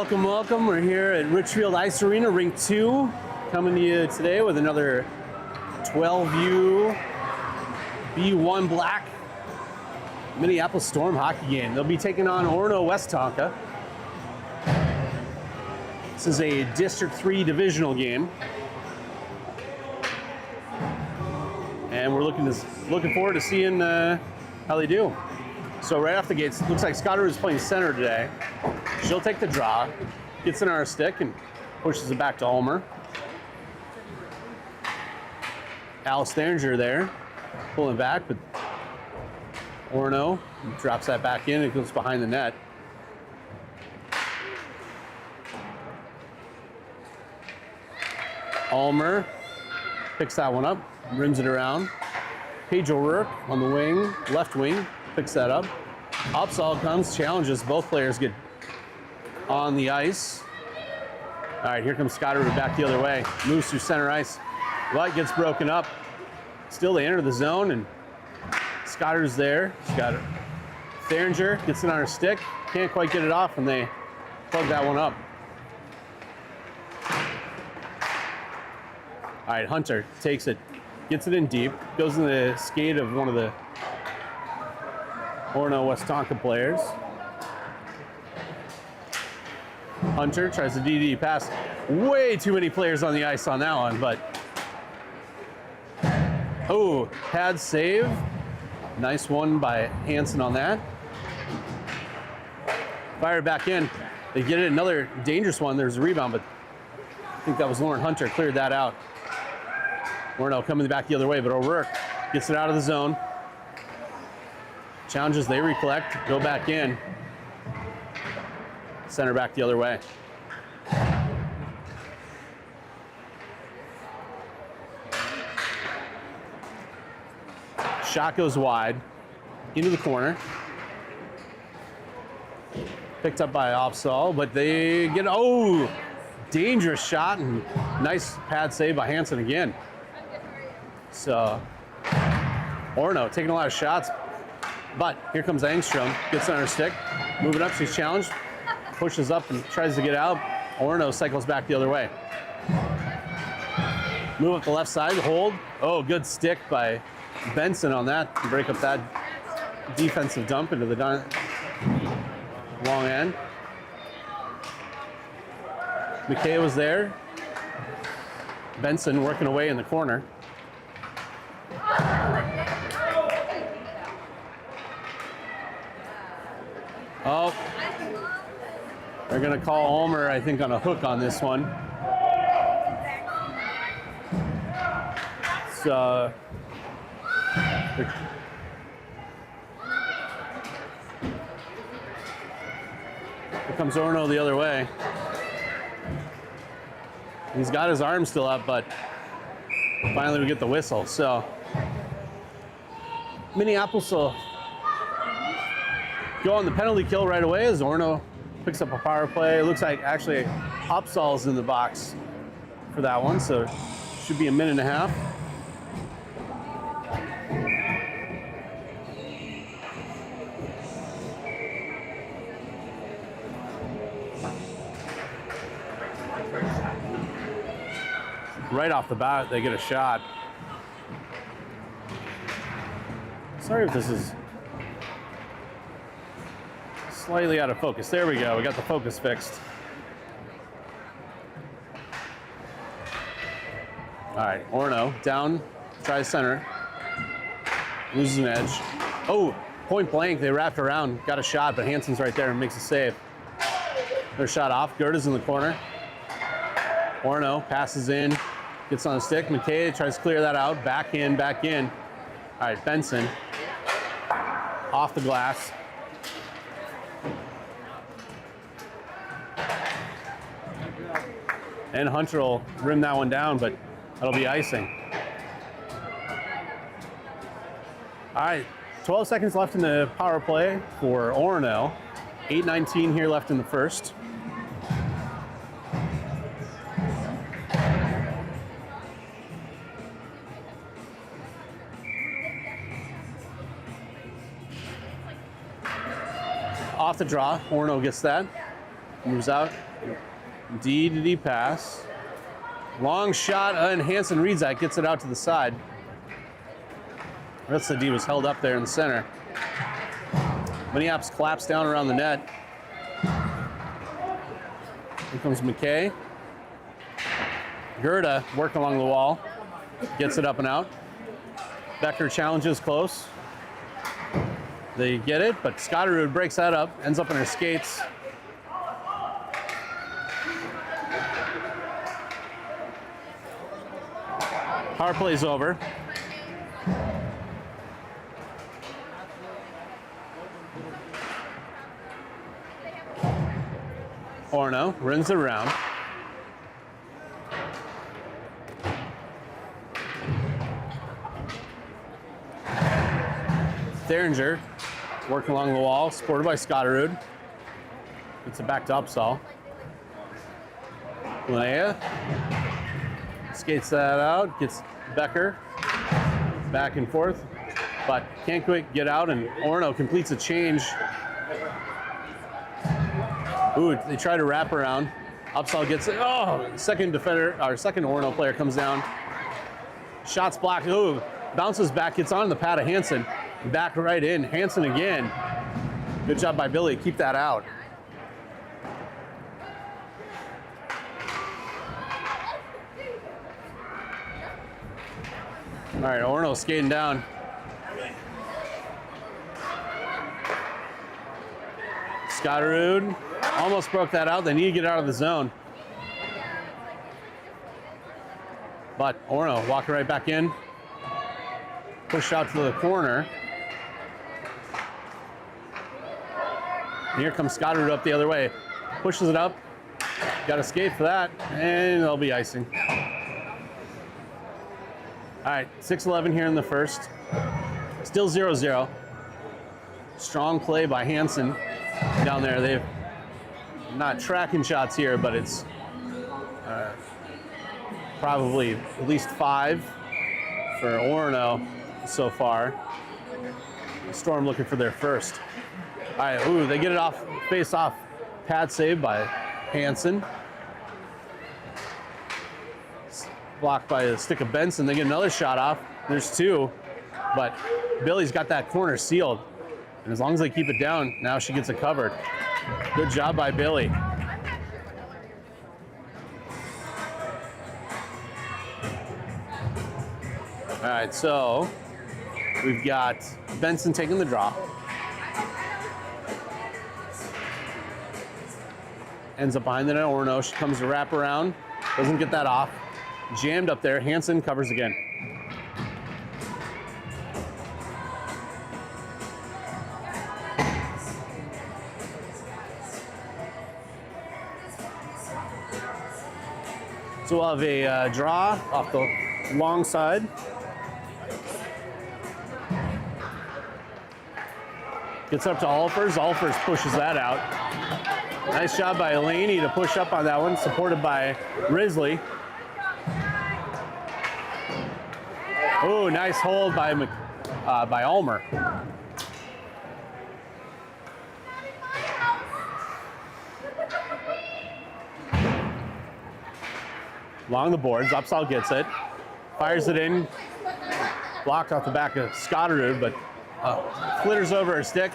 Welcome, welcome. We're here at Richfield Ice Arena, Rink 2, coming to you today with another 12U B1 Black Minneapolis Storm hockey game. They'll be taking on Orono Westonka. This is a District 3 divisional game. And we're looking forward to seeing how they do. So right off the gates, looks like Scotter is playing center today. She'll take the draw, gets in our stick and pushes it back to Ulmer. Alice Theringer there, pulling back, but Orono drops that back in. It goes behind the net. Ulmer picks that one up, rims it around. Paige O'Rourke on the wing, left wing, picks that up. Upsall comes, challenges, both players get on the ice. All right, here comes Scotter back the other way. Moves through center ice. Light gets broken up. Still they enter the zone and Scotter's there. Scotter. Theringer gets it on her stick. Can't quite get it off and they plug that one up. All right, Hunter takes it, gets it in deep, goes in the skate of one of the Orono Westonka players. Hunter tries to DD pass. Way too many players on the ice on that one, but oh, pad save. Nice one by Hansen on that. Fired back in. They get it, another dangerous one. There's a rebound, but I think that was Lauren Hunter, cleared that out. Orono coming back the other way, but O'Rourke gets it out of the zone. Challenges, they recollect, go back in. Center back the other way. Shot goes wide, into the corner. Picked up by Opsall, but they get, oh, dangerous shot and nice pad save by Hansen again. So, Orono taking a lot of shots, but here comes Engstrom, gets on her stick, moving up, she's challenged, pushes up and tries to get out. Orono cycles back the other way. Move up the left side, hold. Oh, good stick by Benson on that to break up that defensive dump into the long end. McKay was there. Benson working away in the corner. Oh, they're going to call Ulmer, I think, on a hook on this one. So, here comes Orono the other way. He's got his arm still up, but finally we get the whistle. So, Minneapolis will go on the penalty kill right away as Orono picks up a power play. It looks like actually Opsall's in the box for that one, so should be a minute and a half. Right off the bat, they get a shot. Sorry if this is slightly out of focus. There we go, we got the focus fixed. All right, Orono down, tries center, loses an edge. Oh, point blank, they wrapped around, got a shot, but Hansen's right there and makes a save. Their shot off, Gerda's in the corner. Orono passes in, gets on the stick. McKay tries to clear that out, back in, back in. All right, Benson, off the glass. And Hunter will rim that one down, but that'll be icing. All right, 12 seconds left in the power play for Orono. 8:19 here left in the first. Off the draw, Orono gets that. Moves out. D to D pass. Long shot, and Hansen reads that, gets it out to the side. That's the D was held up there in the center. Minneapolis collapsed down around the net. Here comes McKay. Gerda work along the wall. Gets it up and out. Becker challenges close. They get it, but Scotterud breaks that up, ends up in her skates. Power play's over. Orono runs it around. Theringer working along the wall, supported by Scotterud. Gets it back to Upsall. Linnea skates that out, gets Becker back and forth, but can't quite get out, and Orono completes a change. Ooh, they try to wrap around. Upsall gets it. Oh, second defender, our second Orono player comes down. Shots blocked. Ooh, bounces back, gets on the pad of Hansen. Back right in. Hansen again. Good job by Billy. Keep that out. All right, Orono skating down. Scotterud almost broke that out. They need to get out of the zone. But Orono walking right back in. Push out to the corner. And here comes Scotterud up the other way. Pushes it up. Got to skate for that, and there'll be icing. All right, 6-11 here in the first. Still 0-0. Strong play by Hansen down there. They've not tracking shots here, but it's probably at least 5 for Orono so far. Storm looking for their first. All right, ooh, they get it off, face off, pad save by Hansen. Blocked by a stick of Benson. They get another shot off. There's 2, but Billy's got that corner sealed. And as long as they keep it down, now she gets it covered. Good job by Billy. All right, so we've got Benson taking the draw. Ends up behind the net. Orono. She comes to wrap around. Doesn't get that off. Jammed up there. Hansen covers again. So we'll have a draw off the long side. Gets up to Alfers. Alfers pushes that out. Nice job by Elaney to push up on that one, supported by Risley. Oh, nice hold by Ulmer. Along the boards, Upsall gets it, fires it in, blocked off the back of Scotterud, but flitters over her stick.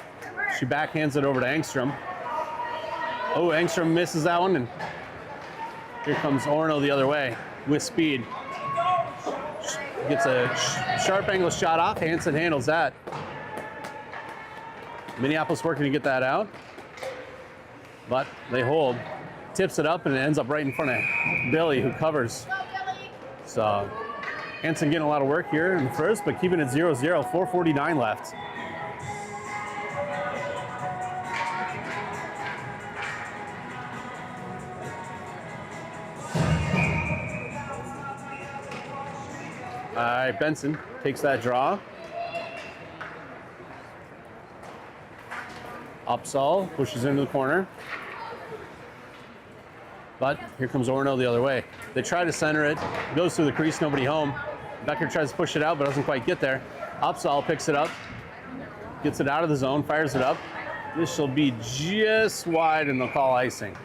She backhands it over to Engstrom. Oh, Engstrom misses that one, and here comes Orono the other way with speed. Gets a sharp angle shot off. Hansen handles that. Minneapolis working to get that out, but they hold. Tips it up, and it ends up right in front of Billy, who covers. So Hansen getting a lot of work here in the first, but keeping it 0-0, 4:49 left. All right, Benson takes that draw. Upsall pushes into the corner. But here comes Orono the other way. They try to center it. Goes through the crease, nobody home. Becker tries to push it out, but doesn't quite get there. Upsall picks it up. Gets it out of the zone, fires it up. This shall be just wide, and they'll call icing.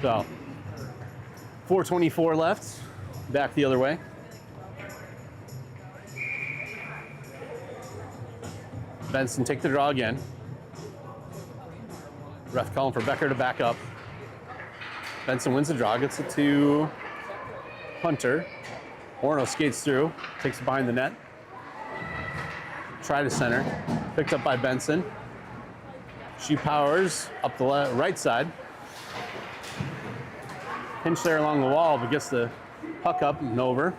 So 4:24 left. Back the other way. Benson take the draw again. Ref calling for Becker to back up. Benson wins the draw, gets it to Hunter. Orono skates through, takes it behind the net. Try to center, picked up by Benson. She powers up the right side. Pinch there along the wall, but gets the puck up and over.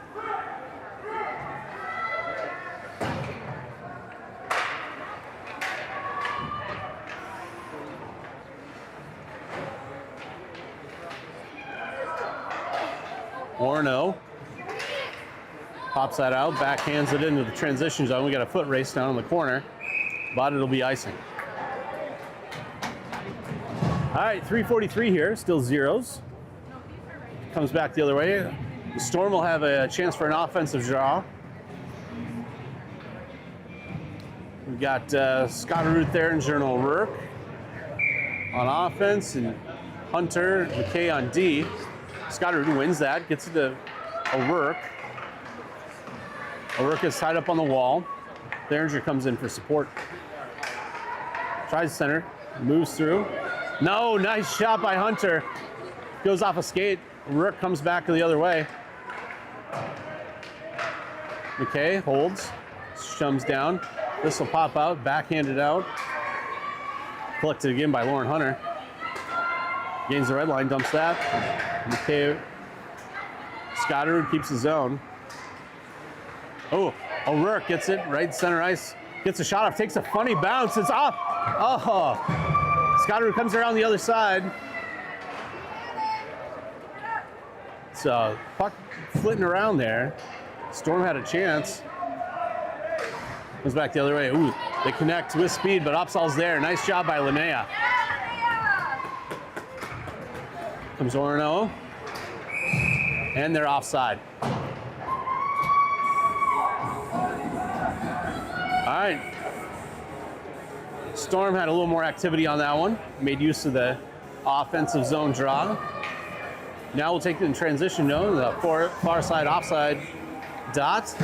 Orono pops that out, backhands it into the transition zone. We got a foot race down in the corner, but it'll be icing. All right, 3:43 here, still zeros. Comes back the other way. The Storm will have a chance for an offensive draw. We've got Scotterud there and Journal O'Rourke on offense, and Hunter McKay on D. Scotterud wins that, gets it to O'Rourke. O'Rourke is tied up on the wall. Behringer comes in for support. Tries center, moves through. No, nice shot by Hunter. Goes off a skate. O'Rourke comes back the other way. McKay holds, shums down. This will pop out, backhanded out. Collected again by Lauren Hunter. Gains the red line, dumps that. McKay, Scotterud keeps his zone. Oh, O'Rourke gets it, right center ice. Gets a shot off, takes a funny bounce, it's off. Oh, Scotterud comes around the other side. So, puck flitting around there. Storm had a chance. Comes back the other way. Ooh, they connect with speed, but Upsall's there. Nice job by Linnea. Comes Orono. And they're offside. All right. Storm had a little more activity on that one. Made use of the offensive zone draw. Now we'll take it in transition zone, the far side offside dot.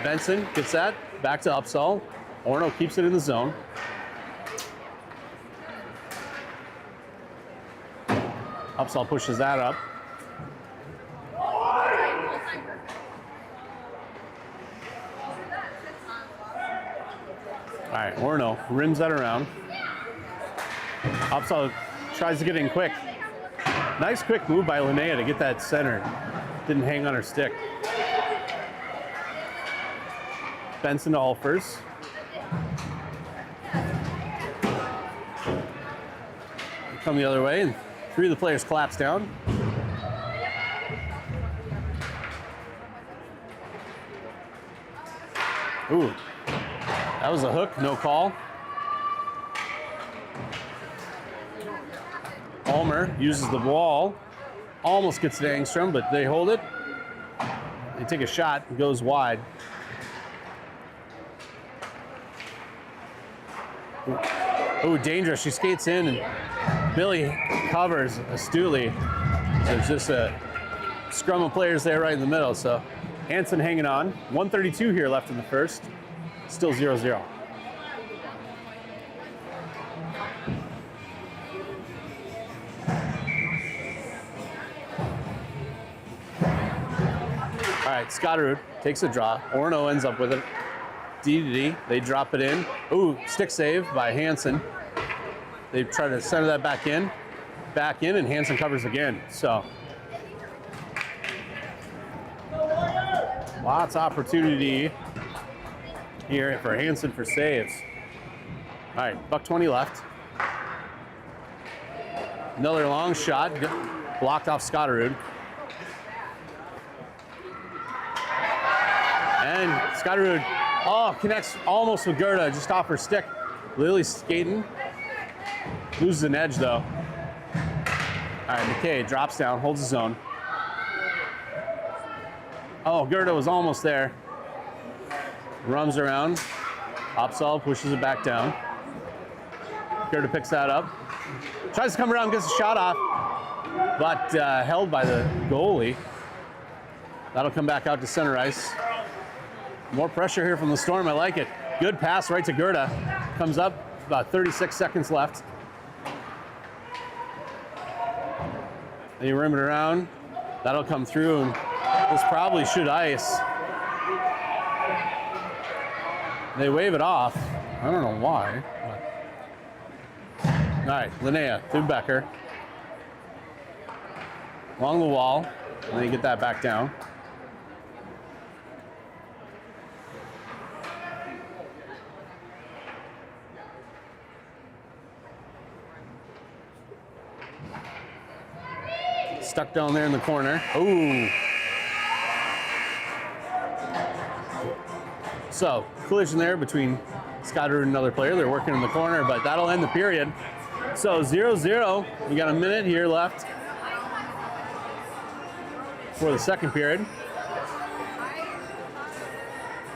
Benson gets that, back to Upsall. Orono keeps it in the zone. Upsall pushes that up. All right, Orono rims that around. Upsall tries to get in quick. Nice quick move by Linnea to get that center. Didn't hang on her stick. Benson to Ulfers. Come the other way, and three of the players collapse down. Ooh, that was a hook, no call. Ulmer uses the wall, almost gets to Angstrom, but they hold it. They take a shot, it goes wide. Ooh, dangerous, she skates in and Billy covers astutely. There's just a scrum of players there right in the middle, so Hansen hanging on. 1:32 here left in the first, still 0-0. All right, Scotterud takes a draw. Orono ends up with it. D to D, they drop it in. Ooh, stick save by Hansen. They try to center that back in, and Hansen covers again. So, lots of opportunity here for Hansen for saves. All right, $1:20 left. Another long shot, blocked off Scotterud. And Scotterud, connects almost with Gerda, just off her stick. Lily's skating. Loses an edge though. All right, McKay drops down, holds his own. Oh, Gerda was almost there. Runs around. Upsall pushes it back down. Gerda picks that up. Tries to come around, gets a shot off, but held by the goalie. That'll come back out to center ice. More pressure here from the Storm. I like it. Good pass right to Gerda. Comes up, about 36 seconds left. They rim it around. That'll come through, and this probably should ice. They wave it off. I don't know why. But. All right, Linnea through Becker. Along the wall, and they get that back down. Stuck down there in the corner. Ooh. So, collision there between Scott and another player. They're working in the corner, but that'll end the period. So 0-0. We got a minute here left for the second period.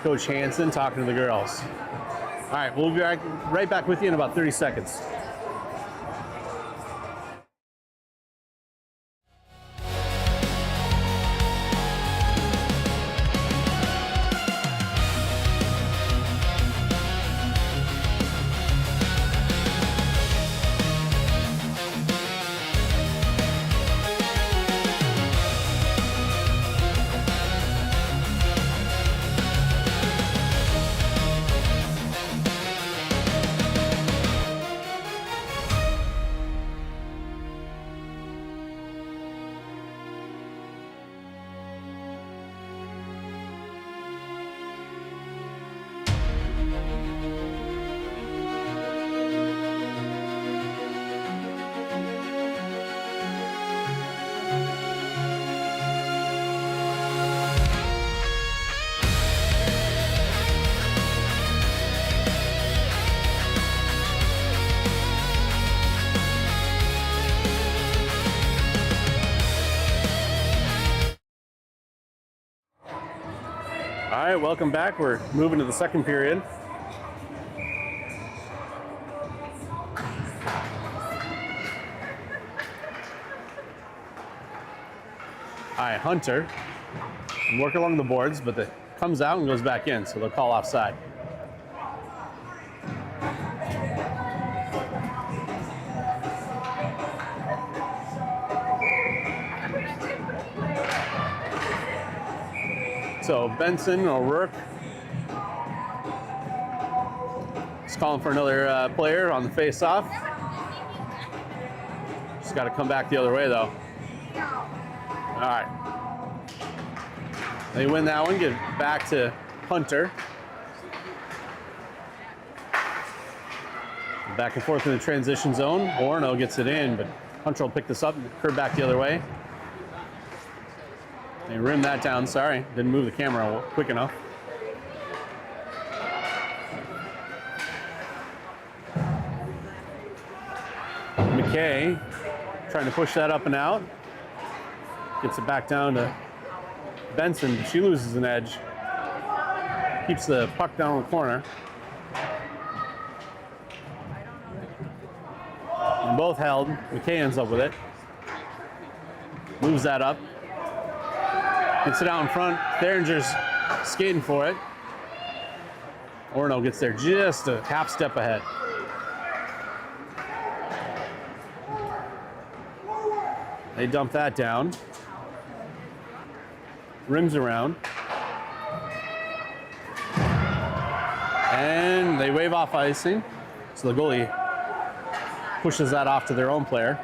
Coach Hansen talking to the girls. All right, we'll be right back with you in about 30 seconds. All right, welcome back. We're moving to the second period. All right, Hunter. Work along the boards, but it comes out and goes back in, so they'll call offside. So Benson or Rourke is calling for another player on the face-off. Just got to come back the other way, though. All right. They win that one, get back to Hunter. Back and forth in the transition zone. Orono gets it in, but Hunter will pick this up and curve back the other way. They rimmed that down, sorry. Didn't move the camera quick enough. McKay trying to push that up and out. Gets it back down to Benson, but she loses an edge. Keeps the puck down in the corner. And both held. McKay ends up with it. Moves that up. Gets it out in front. Theringer's skating for it. Orono gets there just a half step ahead. They dump that down. Rims around. And they wave off icing. So the goalie pushes that off to their own player.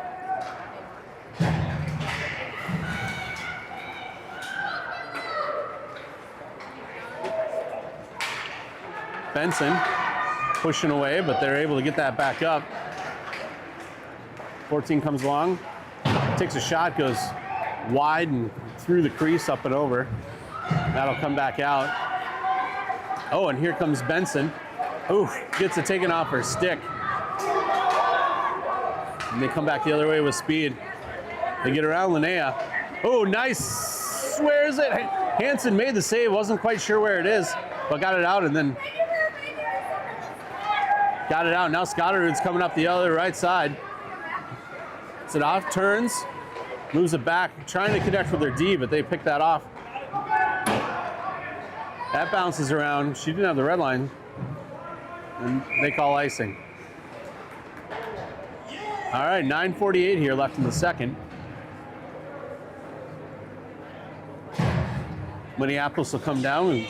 Benson pushing away, but they're able to get that back up. 14 comes along, takes a shot, goes wide and through the crease, up and over. That'll come back out. Oh, and here comes Benson. Ooh, gets it taken off her stick. And they come back the other way with speed. They get around Linnea. Oh, nice, swears it. Hansen made the save, wasn't quite sure where it is, but got it out and then Got it out. Now Scotterud's coming up the other right side. Gets it off, turns, moves it back, trying to connect with their D, but they pick that off. That bounces around. She didn't have the red line. And they call icing. All right, 9:48 here left in the second. Minneapolis will come down and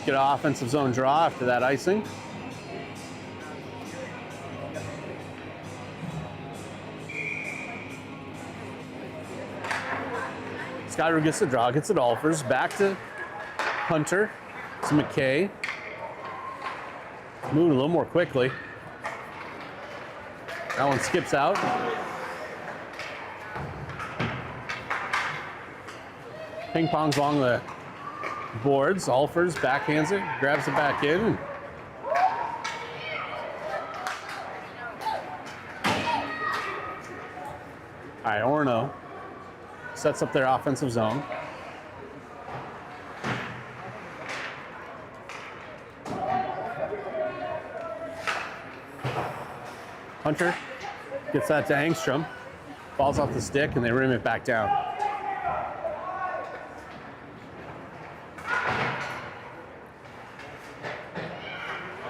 get an offensive zone draw after that icing. Scotterud gets the draw, gets it Alfers, back to Hunter, to McKay. Moving a little more quickly. That one skips out. Ping pongs along the boards. Alfers backhands it, grabs it back in. All right, Orono sets up their offensive zone. Hunter gets that to Angstrom, falls off the stick, and they rim it back down.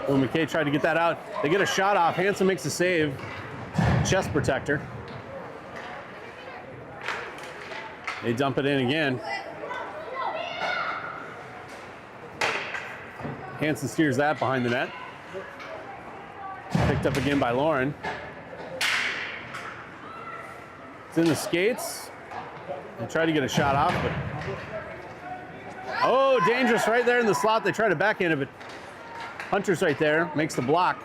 When McKay tried to get that out, they get a shot off. Hansen makes a save. Chest protector. They dump it in again. Hansen steers that behind the net. Picked up again by Lauren. It's in the skates. They try to get a shot off, but oh, dangerous right there in the slot. They try to backhand it, but Hunter's right there, makes the block,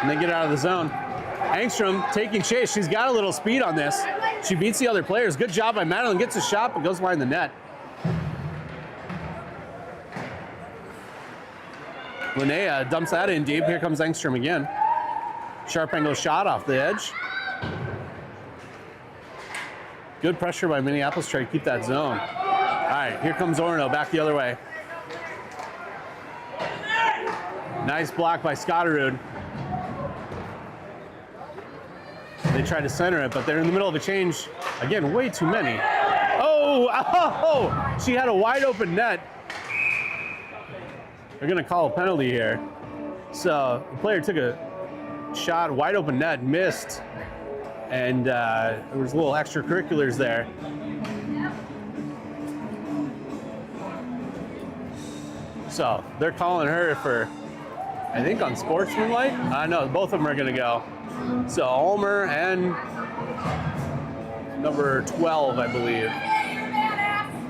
and they get out of the zone. Angstrom taking chase. She's got a little speed on this. She beats the other players. Good job by Madeline. Gets a shot, but goes behind the net. Linnea dumps that in deep. Here comes Angstrom again. Sharp angle shot off the edge. Good pressure by Minneapolis, try to keep that zone. All right, here comes Orono, back the other way. Nice block by Scotterud. They try to center it, but they're in the middle of a change. Again, way too many. Oh, she had a wide open net. They're gonna call a penalty here. So the player took a shot, wide open net, missed, and there was a little extracurriculars there. So they're calling her for, I think, unsportsmanlike. I know both of them are gonna go. So Ulmer and number 12, I believe.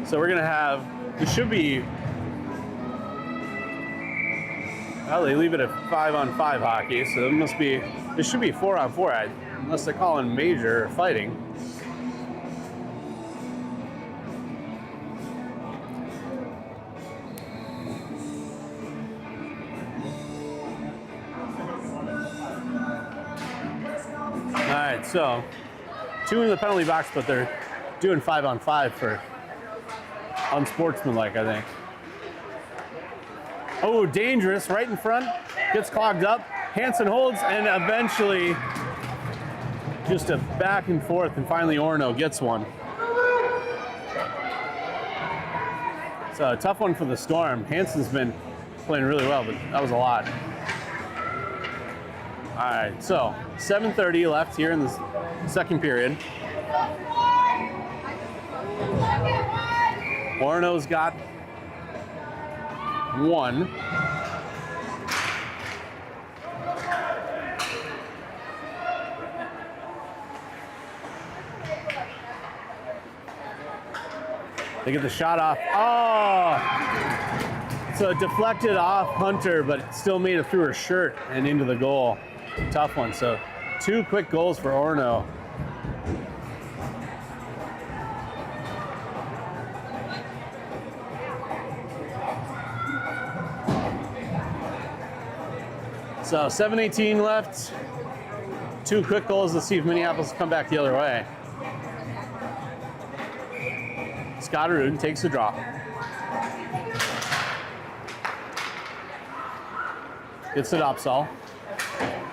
So we're gonna have, it should be, well, they leave it at 5-on-5 hockey, so this should be 4-on-4, unless they're calling major fighting. All right, so 2 in the penalty box, but they're doing 5-on-5 for unsportsmanlike, I think. Oh, dangerous, right in front, gets clogged up. Hansen holds, and eventually just a back and forth, and finally Orono gets one. So a tough one for the Storm. Hansen's been playing really well, but that was a lot. All right, so 7:30 left here in the second period. Orono's got 1. They get the shot off. Oh! So it deflected off Hunter, but it still made it through her shirt and into the goal. Tough one. So 2 quick goals for Orono. So 7:18 left. 2 quick goals. Let's see if Minneapolis come back the other way. Scotterud takes the draw. Gets it Opsahl.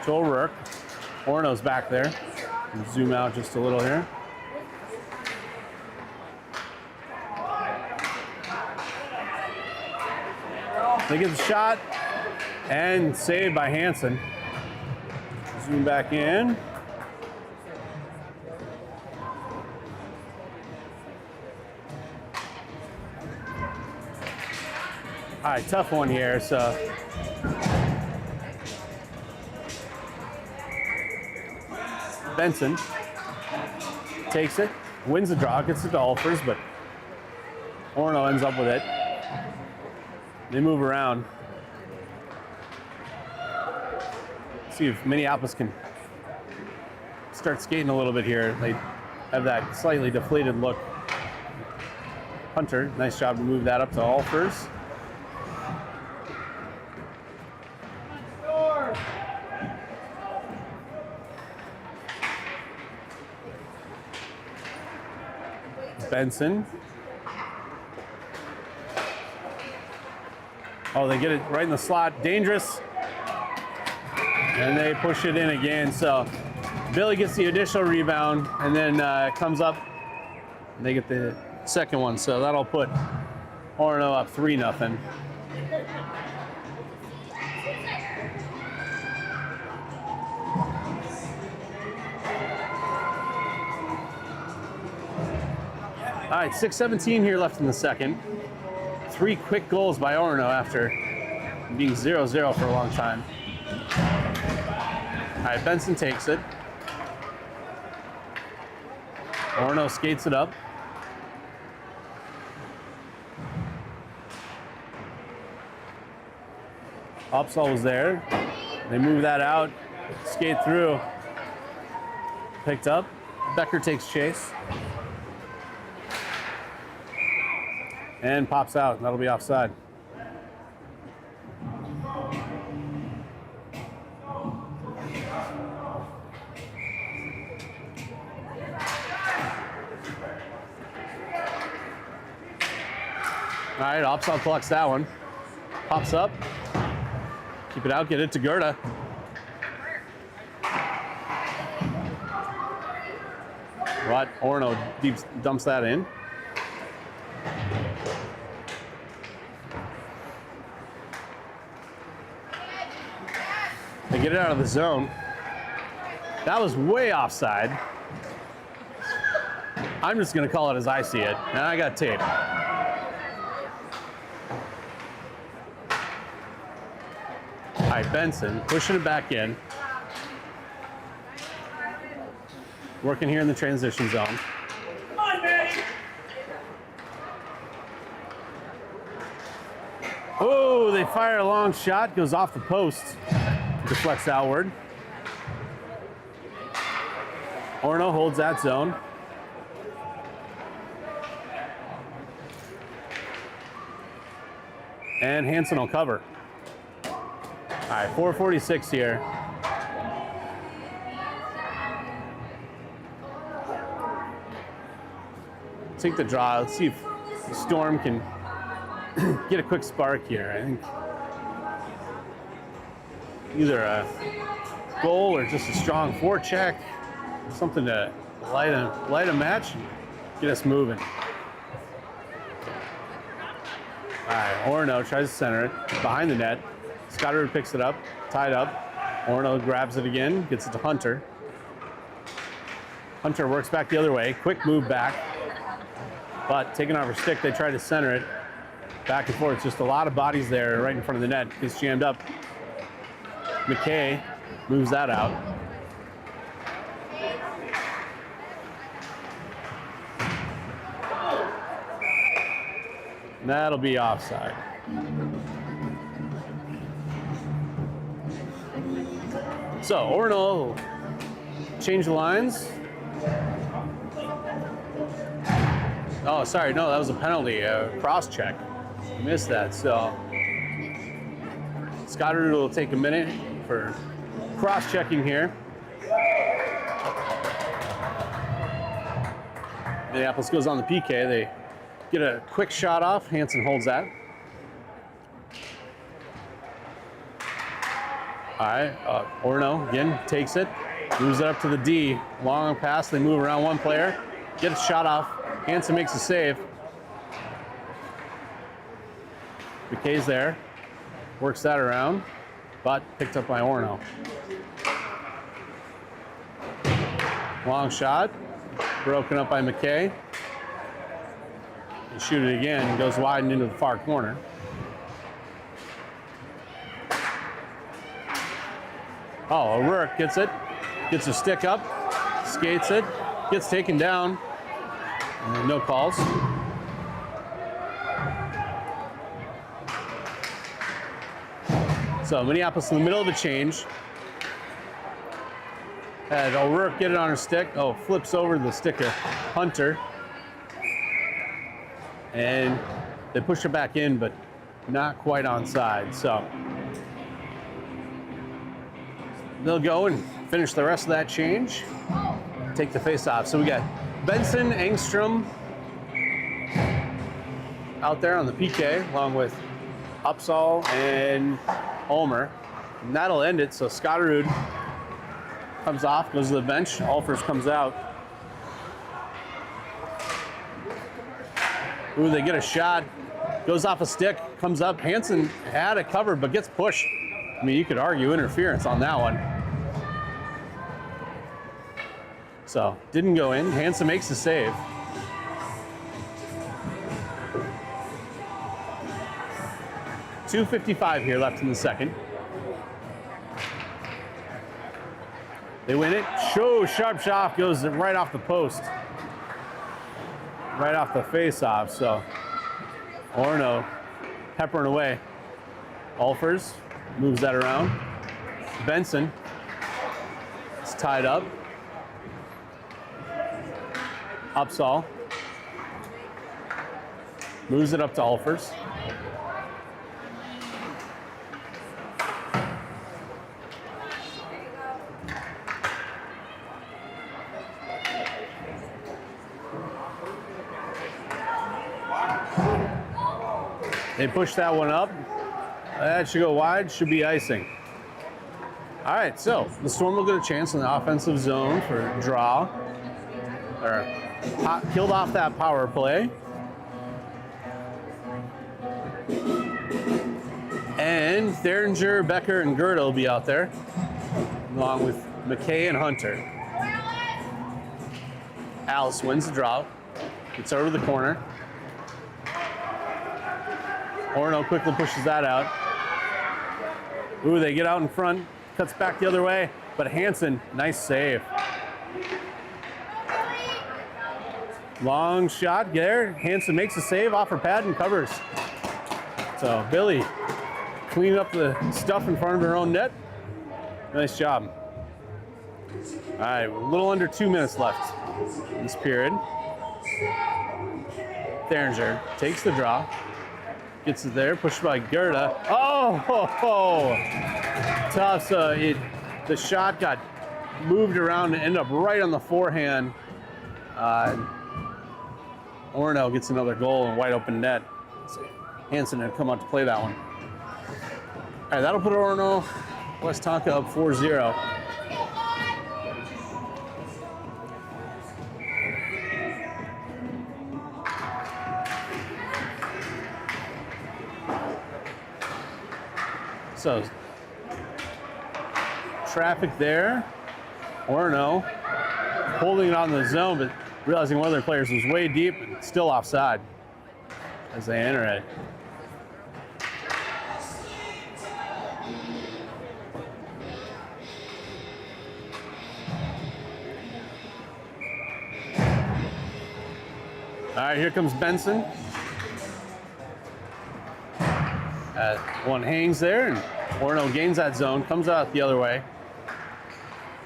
to O'Rourke. Orono's back there. Zoom out just a little here. They get the shot and saved by Hansen. Zoom back in. All right, tough one here. So Benson takes it, wins the draw, gets it to Ulfers, but Orono ends up with it. They move around. See if Minneapolis can start skating a little bit here. They have that slightly deflated look. Hunter, nice job to move that up to Ulfers. Benson. Oh, they get it right in the slot. Dangerous. And they push it in again. So Billy gets the additional rebound, and then it comes up, and they get the second one. So that'll put Orono up 3-0. All right, 6:17 here left in the second. 3 quick goals by Orono after being 0-0 for a long time. All right, Benson takes it. Orono skates it up. Opsahl was there. They move that out, skate through. Picked up. Becker takes chase. And pops out. That'll be offside. All right, Opsahl collects that one. Pops up. Keep it out, get it to Gerda. Right, Orono dumps that in. They get it out of the zone. That was way offside. I'm just gonna call it as I see it, and I got tape. All right, Benson pushing it back in. Working here in the transition zone. Come on, Manny! Oh, they fire a long shot, goes off the post. Deflects outward. Orono holds that zone. And Hansen will cover. All right, 4:46 here. Take the draw. Let's see if the Storm can get a quick spark here. I think either a goal or just a strong forecheck, something to light a match and get us moving. All right, Orono tries to center it behind the net. Scotterud picks it up, tied up. Orono grabs it again, gets it to Hunter. Hunter works back the other way, quick move back. But taking off her stick, they try to center it. Back and forth, just a lot of bodies there right in front of the net. Gets jammed up. McKay moves that out. That'll be offside. So Orono change the lines. Oh, sorry, no, that was a penalty, cross check. Missed that, so Scotterud will take a minute for cross-checking here. Minneapolis goes on the PK. They get a quick shot off. Hansen holds that. All right, Orono again takes it, moves it up to the D. Long pass, they move around one player, get a shot off. Hansen makes a save. McKay's there, works that around, but picked up by Orono. Long shot, broken up by McKay. They shoot it again, goes wide and into the far corner. Oh, O'Rourke gets it, gets a stick up, skates it, gets taken down, and no calls. So Minneapolis in the middle of a change. Had O'Rourke get it on her stick. Oh, flips over the stick of Hunter. And they push it back in, but not quite onside. So they'll go and finish the rest of that change. Take the face off. So we got Benson, Engstrom out there on the PK, along with Upsall and Ulmer. And that'll end it. So Scotterud comes off, goes to the bench. Alfers comes out. Ooh, they get a shot. Goes off a stick, comes up. Hansen had it covered, but gets pushed. I mean, you could argue interference on that one. So, didn't go in. Hansen makes the save. .255 here left in the second. They win it. Sharp shot goes right off the post. Right off the face-off. So Orono peppering away. Alfers moves that around. Benson is tied up. Upsall moves it up to Alfers. They push that one up. That should go wide, should be icing. All right, so the Storm will get a chance in the offensive zone for a draw. Or killed off that power play. And Theringer, Becker, and Gerda will be out there, along with McKay and Hunter. Alice wins the draw. Gets over the corner. Orono quickly pushes that out. Ooh, they get out in front. Cuts back the other way. But Hansen, nice save. Long shot there. Hansen makes a save off her pad and covers. So Billy cleaning up the stuff in front of her own net. Nice job. All right, a little under 2 minutes left in this period. Theringer takes the draw. Gets it there, pushed by Gerda. Oh, tough. So the shot got moved around and ended up right on the forehand. Orono gets another goal and wide open net. Hansen had come out to play that one. All right, that'll put Orono Westonka up 4-0. So, traffic there. Orono holding it on the zone, but realizing one of their players was way deep and still offside as they enter it. All right, here comes Benson. One hangs there, and Orono gains that zone, comes out the other way,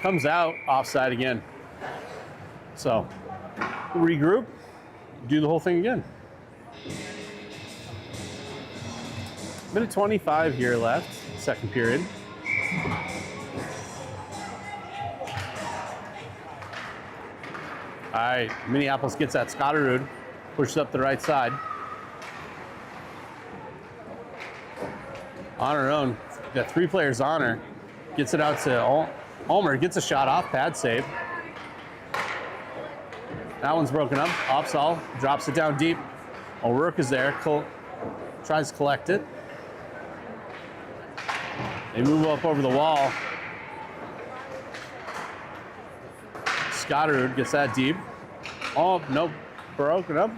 comes out offside again. So, regroup, do the whole thing again. Minute 25 here left, second period. All right, Minneapolis gets that Scotterud, pushes up the right side. On her own, got three players on her. Gets it out to Ulmer. Gets a shot off. Pad save. That one's broken up. Opsahl drops it down deep. O'Rourke is there. Tries to collect it. They move up over the wall. Scotterud gets that deep. Oh, nope. Broken up.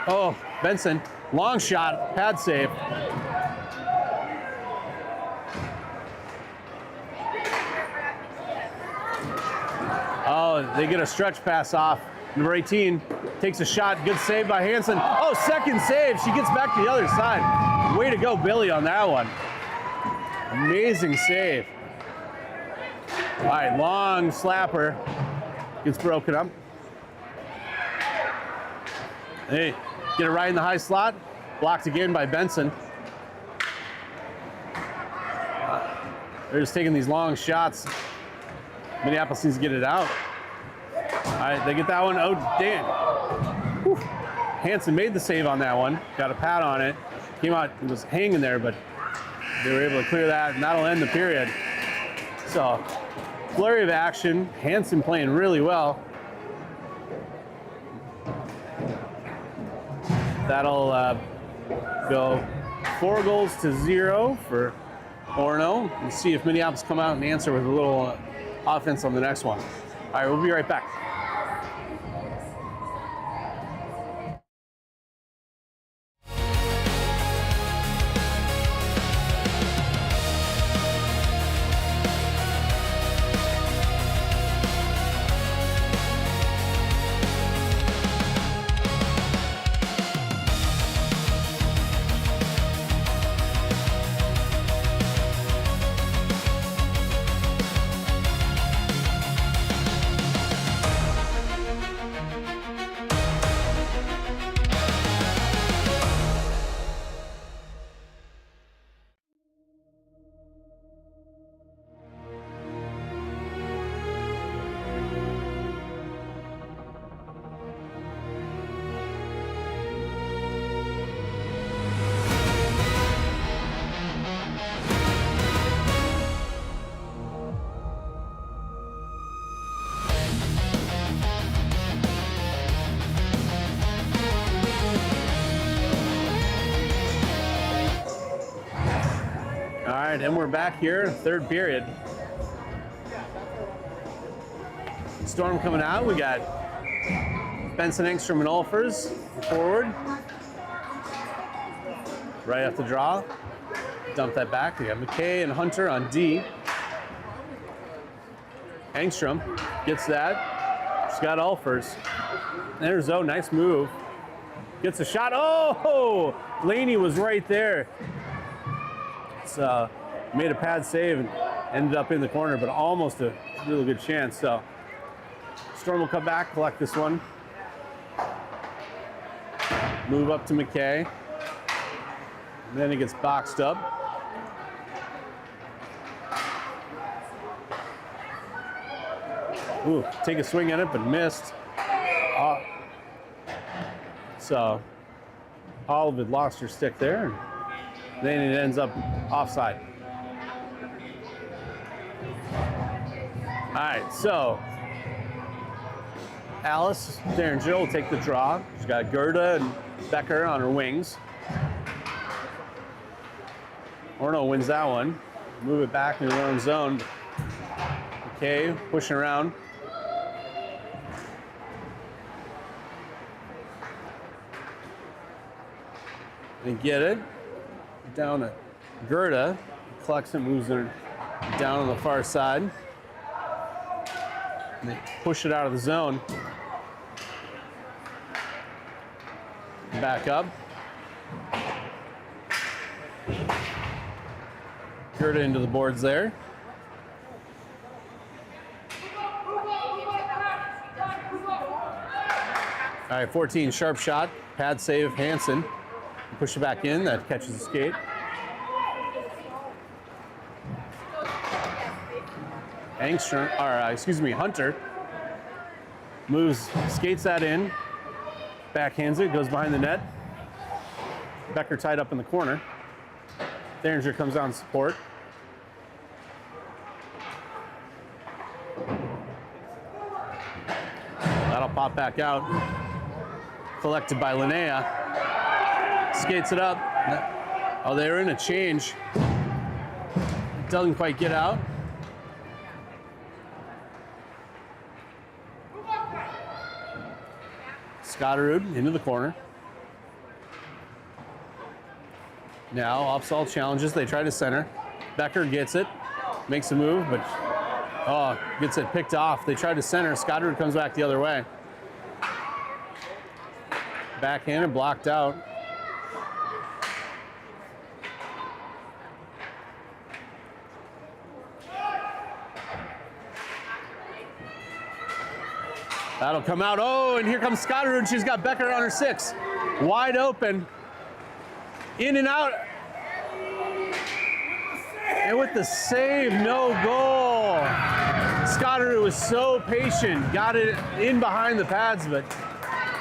Oh, Benson. Long shot. Pad save. Oh, they get a stretch pass off. Number 18 takes a shot. Good save by Hansen. Oh, second save. She gets back to the other side. Way to go, Billy, on that one. Amazing save. All right, long slapper. Gets broken up. Hey, get it right in the high slot. Blocked again by Benson. They're just taking these long shots. Minneapolis needs to get it out. All right, they get that one. Oh, damn. Whew. Hansen made the save on that one. Got a pad on it. Came out, it was hanging there, but they were able to clear that, and that'll end the period. So, flurry of action. Hansen playing really well. That'll go 4-0 for Orono. We'll see if Minneapolis come out and answer with a little offense on the next one. All right, we'll be right back. All right, and we're back here, third period. Storm coming out. We got Benson, Engstrom, and Ulfers forward. Right off the draw. Dump that back. We got McKay and Hunter on D. Engstrom gets that. She's got Ulfers. There's Zoe, nice move. Gets a shot. Oh, Laney was right there. It's made a pad save and ended up in the corner, but almost a really good chance. So Storm will come back, collect this one. Move up to McKay. And then it gets boxed up. Ooh, take a swing at it, but missed. So Olive lost her stick there. And then it ends up offside. All right, so Alice Derringer will take the draw. She's got Gerda and Becker on her wings. Orono wins that one. Move it back into their own zone. Okay, pushing around. They get it down to Gerda. Collects it, moves her down on the far side. And they push it out of the zone. Back up. Gerda into the boards there. All right, 14, sharp shot. Pad save, Hansen. Push it back in, that catches the skate. Hunter moves, skates that in, backhands it, goes behind the net. Becker tied up in the corner. Derringer comes on support. That'll pop back out. Collected by Linnea. Skates it up. Oh, they're in a change. Doesn't quite get out. Scotterud into the corner. Now, Opsahl challenges. They try to center. Becker gets it. Makes a move, but gets it picked off. They try to center. Scotterud comes back the other way. Backhanded, blocked out. That'll come out. Oh, and here comes Scotterud. She's got Becker on her 6. Wide open. In and out. And with the save, no goal. Scotterud was so patient. Got it in behind the pads, but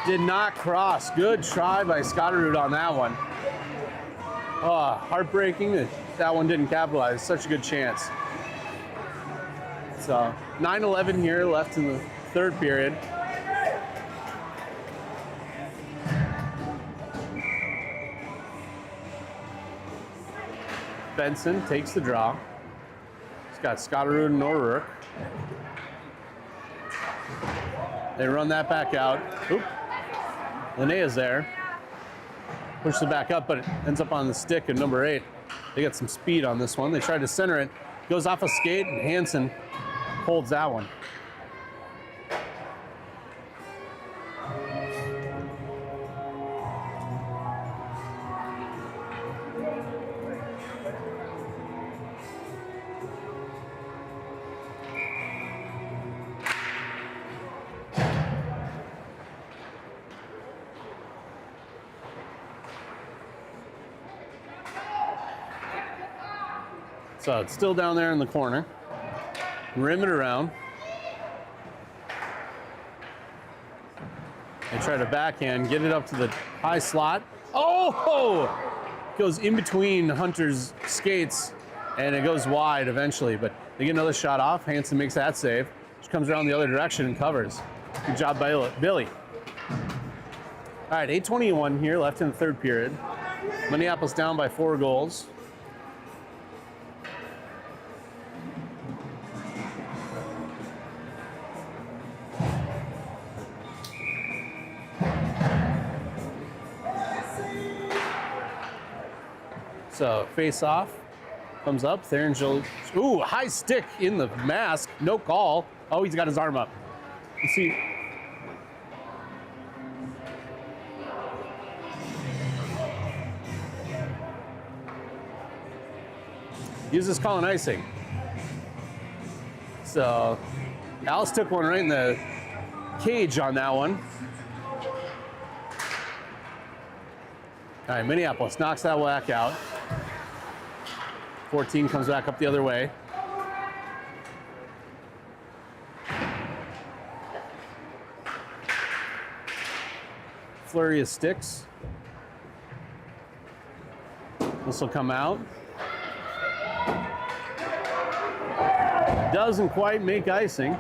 did not cross. Good try by Scotterud on that one. Oh, heartbreaking that that one didn't capitalize. Such a good chance. So 9-11 here left in the third period. Benson takes the draw. He's got Scotterud and O'Rourke. They run that back out. Oop. Linnea's there. Pushes it back up, but it ends up on the stick of number 8. They got some speed on this one. They try to center it. Goes off a skate, and Hansen holds that one. So it's still down there in the corner. Rim it around. They try to backhand, get it up to the high slot. Oh! Goes in between Hunter's skates, and it goes wide eventually, but they get another shot off. Hansen makes that save. She comes around the other direction and covers. Good job by Billy. All right, 8:21 here left in the third period. Minneapolis down by 4 goals. So face off, comes up, Therangel, ooh, high stick in the mask, no call. Oh, he's got his arm up. You see. Uses calling icing. So Alice took one right in the cage on that one. All right, Minneapolis knocks that whack out. 14 comes back up the other way. Flurry of sticks. This will come out. Doesn't quite make icing.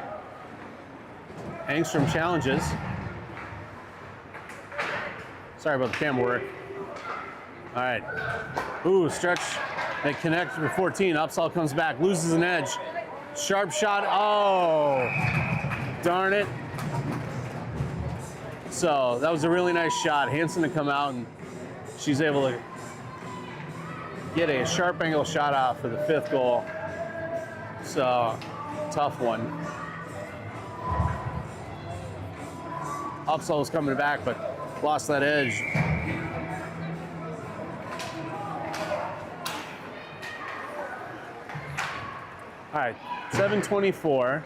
Engstrom challenges. Sorry about the camera work. All right. Ooh, stretch. They connect for 14. Opsahl comes back, loses an edge. Sharp shot. Oh, darn it. So that was a really nice shot. Hansen to come out, and she's able to get a sharp angle shot off for the 5th goal. So tough one. Opsahl was coming back, but lost that edge. All right, 7:24.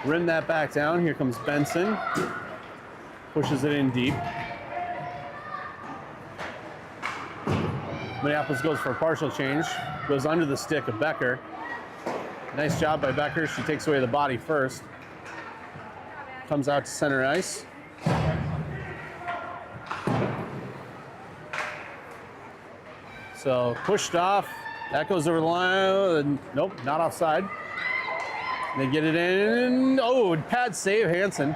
Rim that back down. Here comes Benson. Pushes it in deep. Minneapolis goes for a partial change. Goes under the stick of Becker. Nice job by Becker. She takes away the body first. Comes out to center ice. So pushed off, That goes over the line. Nope, not offside. They get it in. Oh, pad save, Hansen.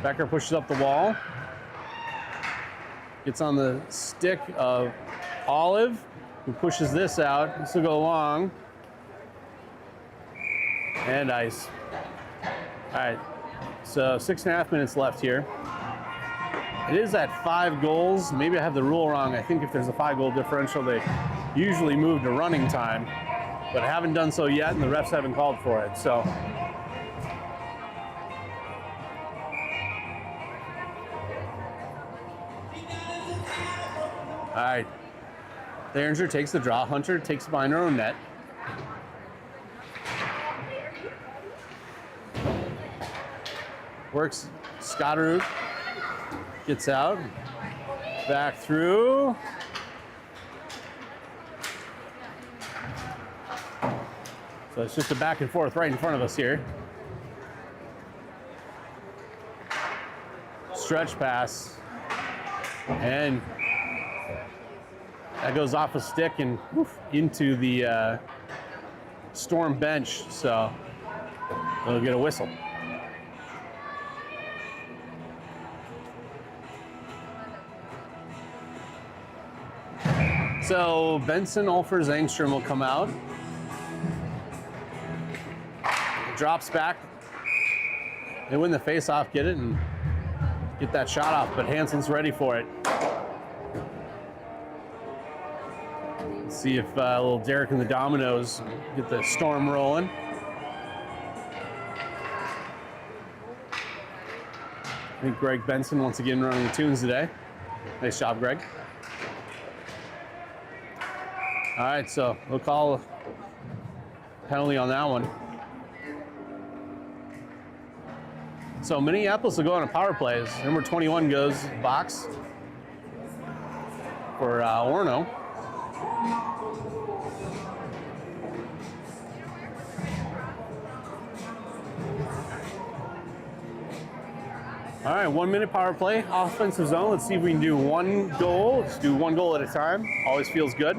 Becker pushes up the wall. Gets on the stick of Olive, who pushes this out. This will go long. And ice. All right, so 6.5 minutes left here. It is at 5 goals. Maybe I have the rule wrong. I think if there's a 5-goal differential, they usually move to running time, but I haven't done so yet, and the refs haven't called for it. So, all right. Derringer takes the draw. Hunter takes behind her own net. Works. Scotterud gets out. Back through. So it's just a back and forth right in front of us here. Stretch pass. And that goes off a stick and into the Storm bench. So they'll get a whistle. So Benson, Olfers, Engstrom will come out. Drops back. They win the face-off, get it, and get that shot off, but Hansen's ready for it. Let's see if little Derek and the Dominoes get the Storm rolling. I think Greg Benson once again running the tunes today. Nice job, Greg. All right, so we'll call a penalty on that one. So Minneapolis will go on a power play. Number 21 goes box for Orono. All right, 1 minute power play, offensive zone. Let's see if we can do 1 goal. Let's do 1 goal at a time. Always feels good.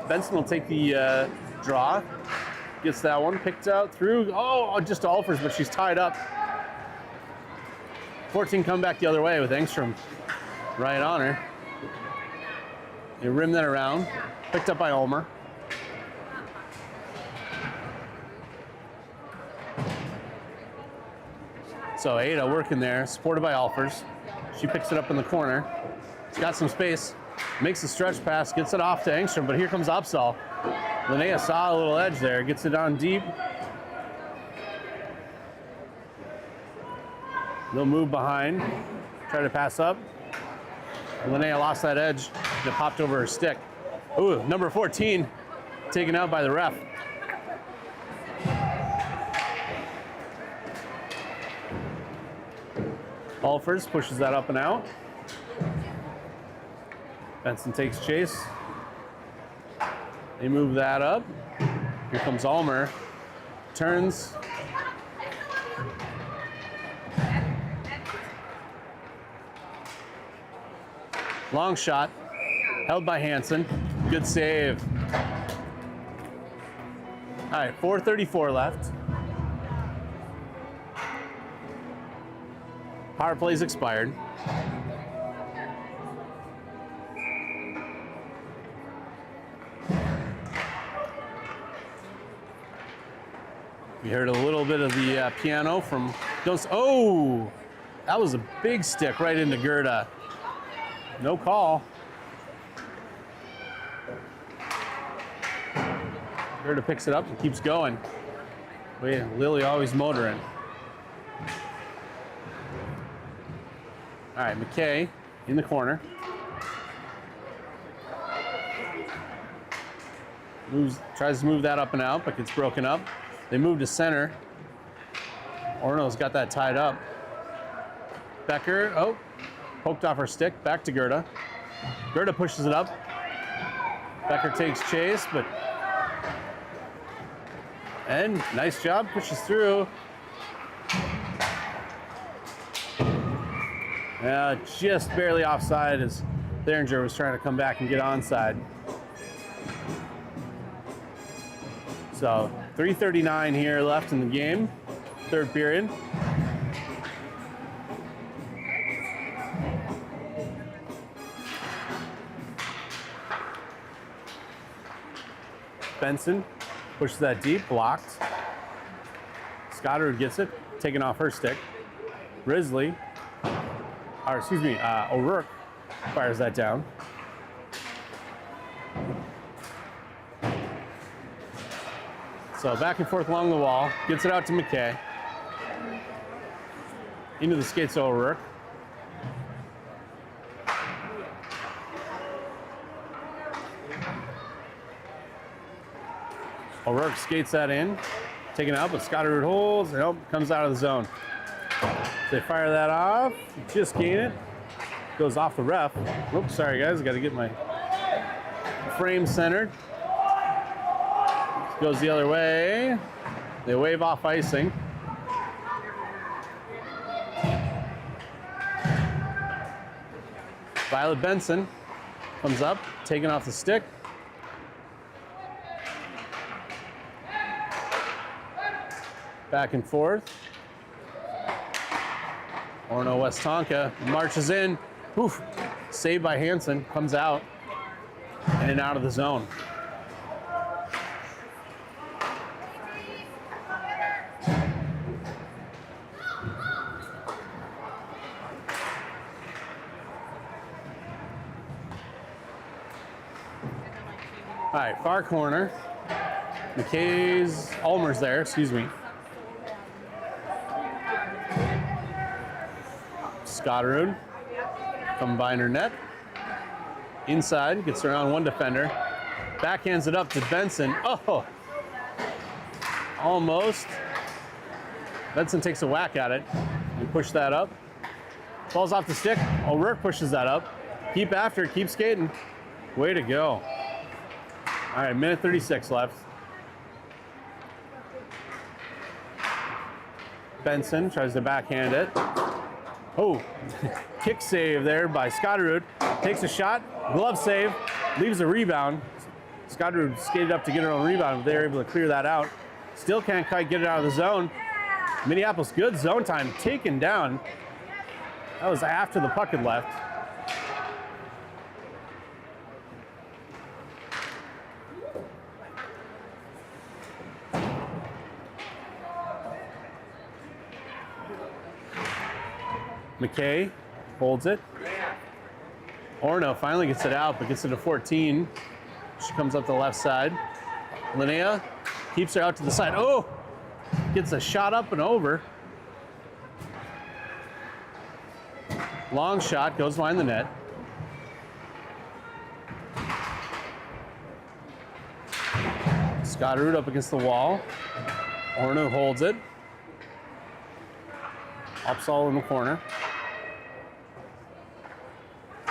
Benson will take the draw. Gets that one picked out through. Oh, just Olfers, but she's tied up. 14 come back the other way with Engstrom right on her. They rim that around. Picked up by Ulmer. So Ada working there, supported by Olfers. She picks it up in the corner. She's got some space. Makes the stretch pass, gets it off to Engstrom, but here comes Opsahl. Linnea saw a little edge there, gets it on deep. They'll move behind, try to pass up. Linnea lost that edge, it popped over her stick. Ooh, number 14, taken out by the ref. Olfers pushes that up and out. Benson takes chase. They move that up. Here comes Ulmer. Turns. Long shot. Held by Hansen. Good save. All right, 4:34 left. Power play's expired. We heard a little bit of the piano from Dos. Oh, that was a big stick right into Gerda. No call. Gerda picks it up and keeps going. Wait, Lily always motoring. All right, McKay in the corner. Tries to move that up and out, but gets broken up. They move to center. Orono's got that tied up. Becker, oh, poked off her stick, back to Gerda. Gerda pushes it up. Becker takes chase, and nice job, pushes through. Yeah, just barely offside as Behringer was trying to come back and get onside. So 3:39 here left in the game, third period. Benson pushes that deep, blocked. Scotterud gets it, taken off her stick. O'Rourke fires that down. So back and forth along the wall, gets it out to McKay. Into the skates of O'Rourke. O'Rourke skates that in, taken out, but Scotterud holds, nope, comes out of the zone. They fire that off, just gain it, goes off the ref. Whoops, sorry guys, got to get my frame centered. Goes the other way. They wave off icing. Violet Benson comes up, taken off the stick. Back and forth. Orono Westonka marches in. Oof. Saved by Hansen. Comes out. In and out of the zone. All right, far corner. Ulmer's there, excuse me. Scotterud from Binder net. Inside, gets around one defender. Backhands it up to Benson. Oh, almost. Benson takes a whack at it and push that up. Falls off the stick. O'Rourke pushes that up. Keep after it, keep skating. Way to go. All right, minute 36 left. Benson tries to backhand it. Oh, kick save there by Scotterud. Takes a shot, glove save, leaves a rebound. Scotterud skated up to get her own rebound, but they're able to clear that out. Still can't quite get it out of the zone. Minneapolis, good zone time, taken down. That was after the puck had left. McKay holds it. Orono finally gets it out, but gets it to 14. She comes up the left side. Linnea keeps her out to the side. Oh! Gets a shot up and over. Long shot, goes behind the net. Scotterud up against the wall. Orono holds it. Upsall in the corner.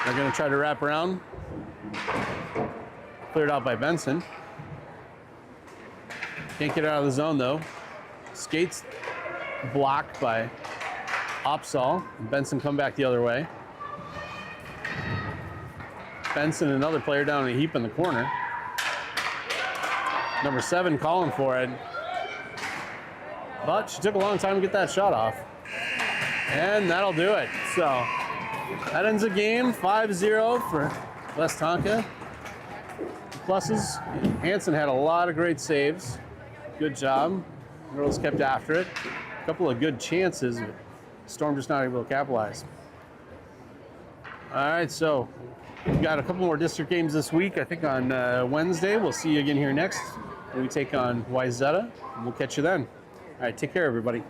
They're going to try to wrap around. Cleared out by Benson. Can't get out of the zone though. Skates blocked by Upsall. Benson come back the other way. Benson, another player down in a heap in the corner. Number 7 calling for it. But she took a long time to get that shot off. And that'll do it. So that ends the game 5-0 for Westonka. Pluses, Hansen had a lot of great saves. Good job. Girls kept after it. A couple of good chances, but Storm just not able to capitalize. All right, so we've got a couple more district games this week. I think on Wednesday. We'll see you again here next when we take on Wyzetta, and we'll catch you then. All right, take care, everybody.